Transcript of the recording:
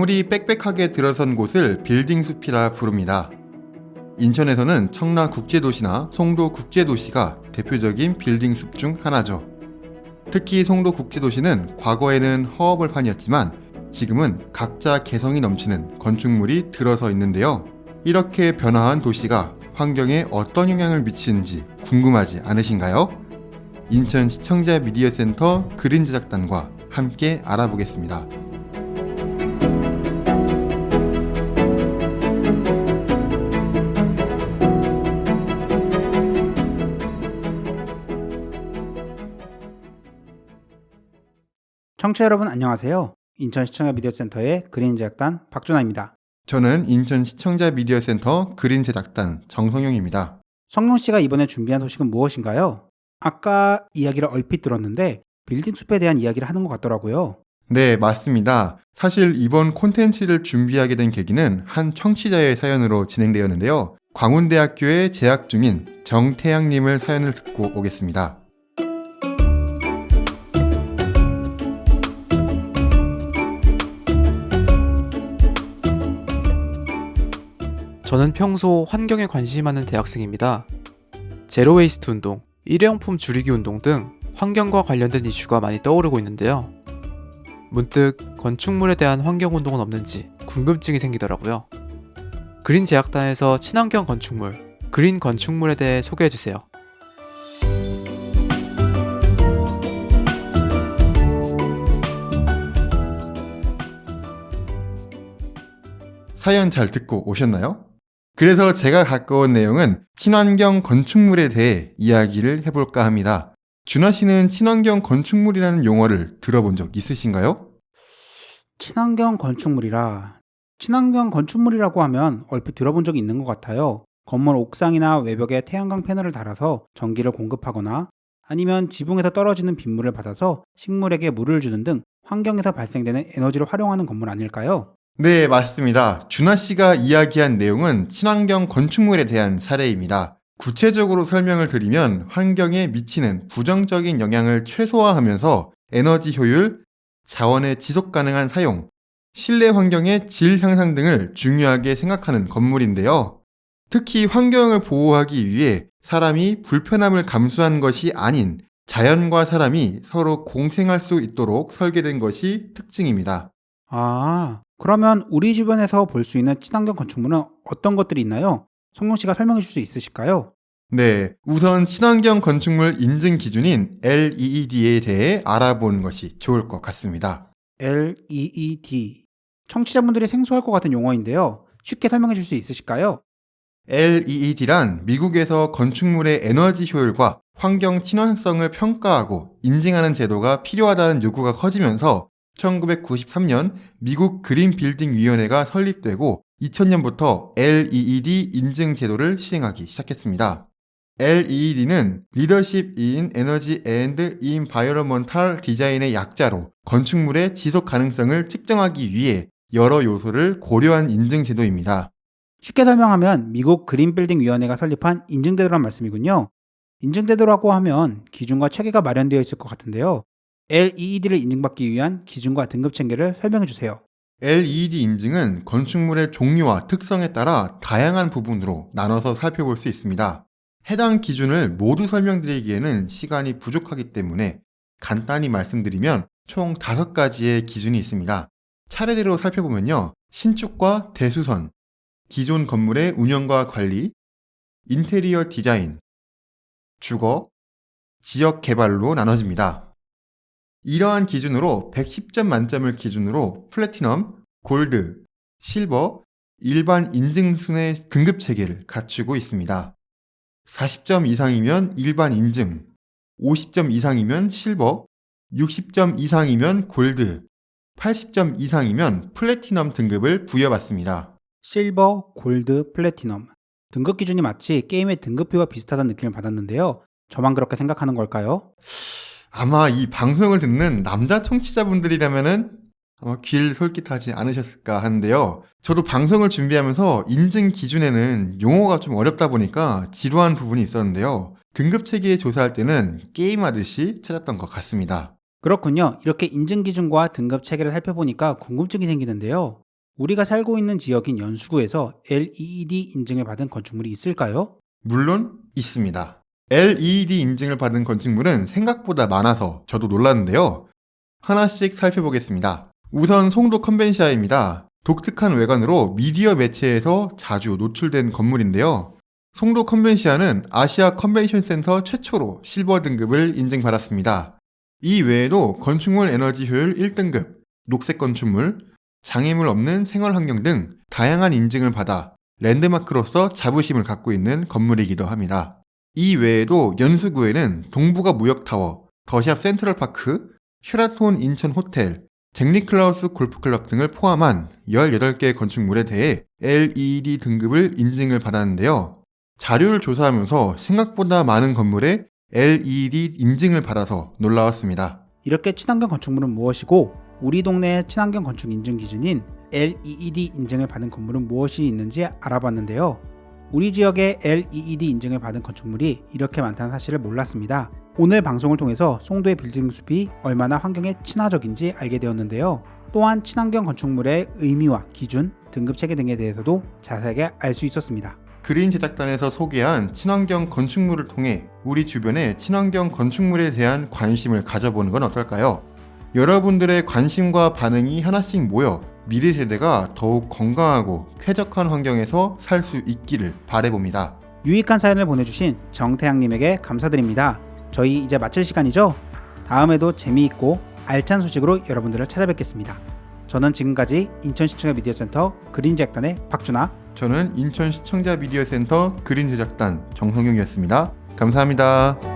건물이 빽빽하게 들어선 곳을 빌딩 숲이라 부릅니다. 인천에서는 청라국제도시나 송도국제도시가 대표적인 빌딩 숲 중 하나죠. 특히 송도국제도시는 과거에는 허허벌판이었지만 지금은 각자 개성이 넘치는 건축물이 들어서 있는데요. 이렇게 변화한 도시가 환경에 어떤 영향을 미치는지 궁금하지 않으신가요? 인천 시청자 미디어 센터 그린 제작단과 함께 알아보겠습니다. 청취자 여러분 안녕하세요. 인천 시청자 미디어 센터의 그린 제작단 박준하입니다. 저는 인천 시청자 미디어 센터 그린 제작단 정성용입니다. 성룡 씨가 이번에 준비한 소식은 무엇인가요? 아까 이야기를 얼핏 들었는데 빌딩 숲에 대한 이야기를 하는 것 같더라고요. 네, 맞습니다. 사실 이번 콘텐츠를 준비하게 된 계기는 한 청취자의 사연으로 진행되었는데요. 광운대학교에 재학 중인 정태양님을 사연을 듣고 오겠습니다. 저는 평소 환경에 관심이 많은 대학생입니다. 제로웨이스트 운동, 일회용품 줄이기 운동 등 환경과 관련된 이슈가 많이 떠오르고 있는데요. 문득 건축물에 대한 환경운동은 없는지 궁금증이 생기더라고요. 그린 제약단에서 친환경 건축물, 그린 건축물에 대해 소개해주세요. 사연 잘 듣고 오셨나요? 그래서 제가 갖고 온 내용은 친환경 건축물에 대해 이야기를 해볼까 합니다. 준하 씨는 친환경 건축물이라는 용어를 들어본 적 있으신가요? 친환경 건축물이라고 하면 얼핏 들어본 적이 있는 것 같아요. 건물 옥상이나 외벽에 태양광 패널을 달아서 전기를 공급하거나 아니면 지붕에서 떨어지는 빗물을 받아서 식물에게 물을 주는 등 환경에서 발생되는 에너지를 활용하는 건물 아닐까요? 네, 맞습니다. 준하 씨가 이야기한 내용은 친환경 건축물에 대한 사례입니다. 구체적으로 설명을 드리면 환경에 미치는 부정적인 영향을 최소화하면서 에너지 효율, 자원의 지속 가능한 사용, 실내 환경의 질 향상 등을 중요하게 생각하는 건물인데요. 특히 환경을 보호하기 위해 사람이 불편함을 감수한 것이 아닌 자연과 사람이 서로 공생할 수 있도록 설계된 것이 특징입니다. 그러면 우리 주변에서 볼 수 있는 친환경 건축물은 어떤 것들이 있나요? 성룡 씨가 설명해 줄 수 있으실까요? 네, 우선 친환경 건축물 인증 기준인 LEED에 대해 알아보는 것이 좋을 것 같습니다. LEED. 청취자분들이 생소할 것 같은 용어인데요. 쉽게 설명해 줄 수 있으실까요? LEED란 미국에서 건축물의 에너지 효율과 환경 친환성을 평가하고 인증하는 제도가 필요하다는 요구가 커지면서 1993년 미국 그린 빌딩 위원회가 설립되고 2000년부터 LEED 인증 제도를 시행하기 시작했습니다. LEED는 Leadership in Energy and Environmental Design의 약자로 건축물의 지속 가능성을 측정하기 위해 여러 요소를 고려한 인증 제도입니다. 쉽게 설명하면 미국 그린 빌딩 위원회가 설립한 인증제도란 말씀이군요. 인증제도라고 하면 기준과 체계가 마련되어 있을 것 같은데요. LEED를 인증받기 위한 기준과 등급 체계를 설명해 주세요. LED 인증은 건축물의 종류와 특성에 따라 다양한 부분으로 나눠서 살펴볼 수 있습니다. 해당 기준을 모두 설명드리기에는 시간이 부족하기 때문에 간단히 말씀드리면 총 5가지의 기준이 있습니다. 차례대로 살펴보면요. 신축과 대수선, 기존 건물의 운영과 관리, 인테리어 디자인, 주거, 지역 개발로 나눠집니다. 이러한 기준으로 110점 만점을 기준으로 플래티넘, 골드, 실버, 일반 인증순의 등급 체계를 갖추고 있습니다. 40점 이상이면 일반 인증, 50점 이상이면 실버, 60점 이상이면 골드, 80점 이상이면 플래티넘 등급을 부여받습니다. 실버, 골드, 플래티넘. 등급 기준이 마치 게임의 등급표와 비슷하다는 느낌을 받았는데요. 저만 그렇게 생각하는 걸까요? 아마 이 방송을 듣는 남자 청취자분들이라면은 아마 귀를 솔깃하지 않으셨을까 하는데요. 저도 방송을 준비하면서 인증 기준에는 용어가 좀 어렵다 보니까 지루한 부분이 있었는데요. 등급 체계 조사할 때는 게임하듯이 찾았던 것 같습니다. 그렇군요. 이렇게 인증 기준과 등급 체계를 살펴보니까 궁금증이 생기는데요. 우리가 살고 있는 지역인 연수구에서 LEED 인증을 받은 건축물이 있을까요? 물론 있습니다. LED 인증을 받은 건축물은 생각보다 많아서 저도 놀랐는데요. 하나씩 살펴보겠습니다. 우선 송도 컨벤시아입니다. 독특한 외관으로 미디어 매체에서 자주 노출된 건물인데요. 송도 컨벤시아는 아시아 컨벤션 센터 최초로 실버 등급을 인증받았습니다. 이 외에도 건축물 에너지 효율 1등급, 녹색 건축물, 장애물 없는 생활환경 등 다양한 인증을 받아 랜드마크로서 자부심을 갖고 있는 건물이기도 합니다. 이 외에도 연수구에는 동부가 무역타워, 더샵 센트럴파크, 쉐라톤 인천 호텔, 잭리클라우스 골프클럽 등을 포함한 18개의 건축물에 대해 LED 등급을 인증을 받았는데요. 자료를 조사하면서 생각보다 많은 건물에 LED 인증을 받아서 놀라웠습니다. 이렇게 친환경 건축물은 무엇이고 우리 동네의 친환경 건축 인증 기준인 LEED 인증을 받은 건물은 무엇이 있는지 알아봤는데요. 우리 지역에 LEED 인증을 받은 건축물이 이렇게 많다는 사실을 몰랐습니다. 오늘 방송을 통해서 송도의 빌딩 숲이 얼마나 환경에 친화적인지 알게 되었는데요. 또한 친환경 건축물의 의미와 기준, 등급 체계 등에 대해서도 자세하게 알 수 있었습니다. 그린 제작단에서 소개한 친환경 건축물을 통해 우리 주변의 친환경 건축물에 대한 관심을 가져보는 건 어떨까요? 여러분들의 관심과 반응이 하나씩 모여 미래 세대가 더욱 건강하고 쾌적한 환경에서 살 수 있기를 바라봅니다. 유익한 사연을 보내주신 정태양님에게 감사드립니다. 저희 이제 마칠 시간이죠? 다음에도 재미있고 알찬 소식으로 여러분들을 찾아뵙겠습니다. 저는 지금까지 인천시청자 미디어센터 그린제작단의 박준하, 저는 인천 시청자 미디어 센터 그린 제작단 정성용이었습니다. 감사합니다.